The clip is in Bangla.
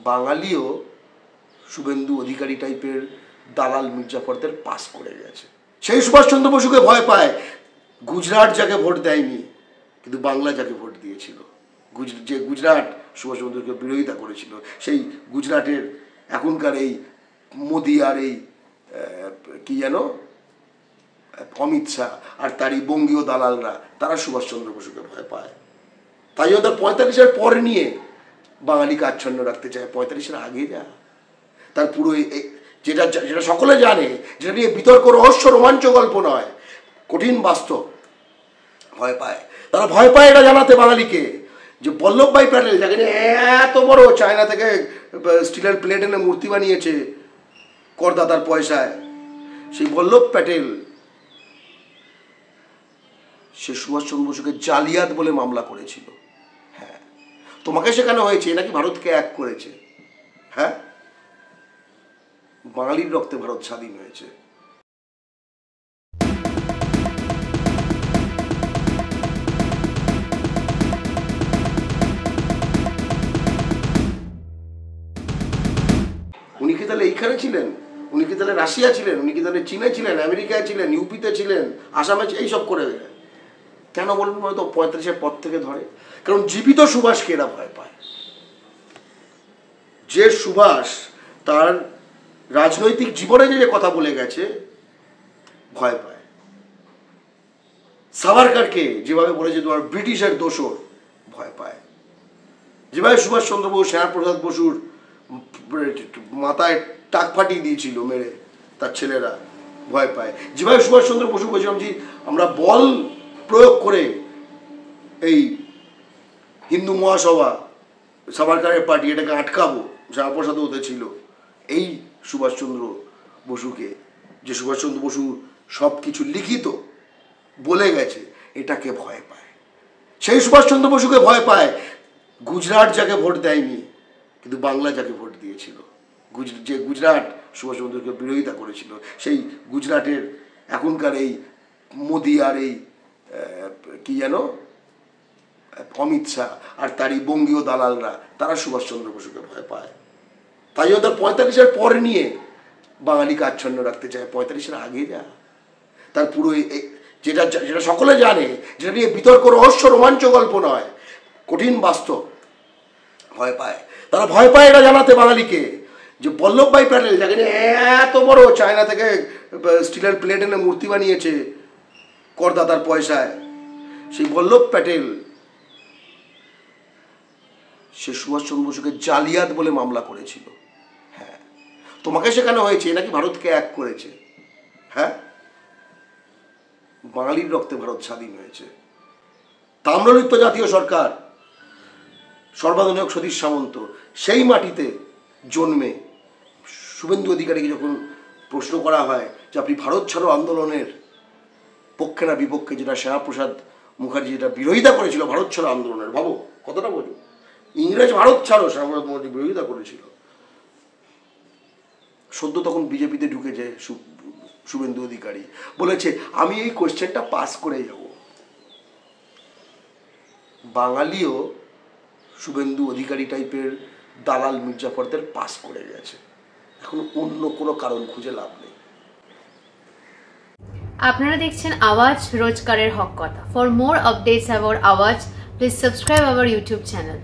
বাঙালিও শুভেন্দু অধিকারী টাইপের দালাল মির্জাফরদের পাস করে গেছে। সেই সুভাষচন্দ্র বসুকে ভয় পায় গুজরাট যাকে ভোট দেয়নি, কিন্তু বাংলা যাকে ভোট দিয়েছিল। যে গুজরাট সুভাষচন্দ্রকে বিরোধিতা করেছিল, সেই গুজরাটের এখনকার এই মোদি আর এই কি যেন অমিত শাহ আর তারই বঙ্গীয় দালালরা, তারা সুভাষচন্দ্র বসুকে ভয় পায়। তাই ওদের 45-এর পরে নিয়ে বাঙালিকে আচ্ছন্ন রাখতে চায়। 45-এর আগে যা তার পুরো যেটা যেটা সকলে জানে, যেটা নিয়ে বিতর্ক, রহস্য, রোমাঞ্চ গল্প নয়, কঠিন বাস্তব, ভয় পায়। তারা ভয় পায় এটা জানাতে বাঙালিকে যে বল্লভভাই প্যাটেল, যাকে নিয়ে এত বড় চায়না থেকে স্টিলের প্লেট এনে মূর্তি বানিয়েছে করদাতার পয়সায়, সেই বল্লভ প্যাটেল সে সুভাষচন্দ্র বসুকে জালিয়াত বলে মামলা করেছিল। হ্যাঁ, তোমাকে শেখানো হয়েছে নাকি ভারতকে এক করেছে। হ্যাঁ, বাঙালির রক্তে ভারত স্বাধীন হয়েছে। উনি কি তাহলে এইখানে ছিলেন? উনি কি তাহলে রাশিয়া ছিলেন? উনি কি তাহলে চীনে ছিলেন, আমেরিকায় ছিলেন, ইউপিতে ছিলেন, আসামে? এইসব করে কেন বলুন? হয়তো 45-এর পর থেকে ধরে, কারণ জীবিত সুভাষকে এরা ভয় পায়। যে সুভাষ তার রাজনৈতিক জীবনে যে কথা বলে গেছে, ভয় পায়। সাভারকারকে যেভাবে বলেছে তোমার ব্রিটিশের দোসর, ভয় পায়। যেভাবে সুভাষচন্দ্র বসু শ্যামাপ্রসাদ বসুর মাথায় টাক ফাটিয়ে দিয়েছিল মেরে, তার ছেলেরা ভয় পায়। যেভাবে সুভাষচন্দ্র বসু বলছিলাম যে আমরা বল প্রয়োগ করে এই হিন্দু মহাসভা, সাভারকারের পার্টি, এটাকে আটকাবো, শ্যামাপ্রসাদ ওতে ছিল। এই সুভাষচন্দ্র বসুকে, যে সুভাষচন্দ্র বসু সব কিছু লিখিত বলে গেছে, এটাকে ভয় পায়। সেই সুভাষচন্দ্র বসুকে ভয় পায় গুজরাট যাকে ভোট দেয়নি, কিন্তু বাংলা যাকে ভোট দিয়েছিল। যে গুজরাট সুভাষচন্দ্রকে বিরোধিতা করেছিল, সেই গুজরাটের এখনকার এই মোদি আর এই কি যেন অমিত শাহ আর তারই বঙ্গীয় দালালরা, তারা সুভাষচন্দ্র বসুকে ভয় পায়। তাই ওদের 45-এর পরে নিয়ে বাঙালিকে আচ্ছন্ন রাখতে চায়। 45-এর আগে যা তার পুরো যেটা যেটা সকলে জানে, যেটা নিয়ে বিতর্ক, রহস্য, রোমাঞ্চ গল্প নয়, কঠিন বাস্তব, ভয় পায়। তারা ভয় পায় এটা জানাতে বাঙালিকে যে বল্লভভাই প্যাটেল, যাকে নিয়ে এত বড় চায়না থেকে স্টিলের প্লেট এনে মূর্তি বানিয়েছে করদাতার পয়সায়, সেই বল্লভ প্যাটেল সে সুভাষচন্দ্র বসুকে জালিয়াত বলে মামলা করেছিল। হ্যাঁ, তোমাকে শেখানো হয়েছে নাকি ভারতকে এক করেছে। হ্যাঁ, বাঙালির রক্তে ভারত স্বাধীন হয়েছে। তাম্রলিপ্ত জাতীয় সরকার, সর্বাধুনিক সতীশ সামন্ত, সেই মাটিতে জন্মে শুভেন্দু অধিকারীকে যখন প্রশ্ন করা হয় যে আপনি ভারত ছাড়ো আন্দোলনের পক্ষে না বিপক্ষে, যেটা শ্যামাপ্রসাদ মুখার্জি যেটা বিরোধিতা করেছিল ভারত ছাড়ো আন্দোলনের, ভাবো কতটা বোঝো, ইংরেজ ভারত ছাড়ো শ্যামাপ্রসাদ মুখার্জি বিরোধিতা করেছিল। সদ্য তখন বিজেপিতে ঢুকেছে শুভেন্দু অধিকারী, বলেছে আমি এই কোশ্চেনটা পাস করে যাব। বাঙালিও শুভেন্দু অধিকারী টাইপের দালাল মির্জাফরদের পাস করে গেছে। এখন অন্য কোনো কারণ খুঁজে লাভ নেই। আপনারা দেখছেন আওয়াজ, রোজকারের হক কথা। ফর মোর আপডেটস অ্যাবাউট আওয়াজ, please subscribe our YouTube channel.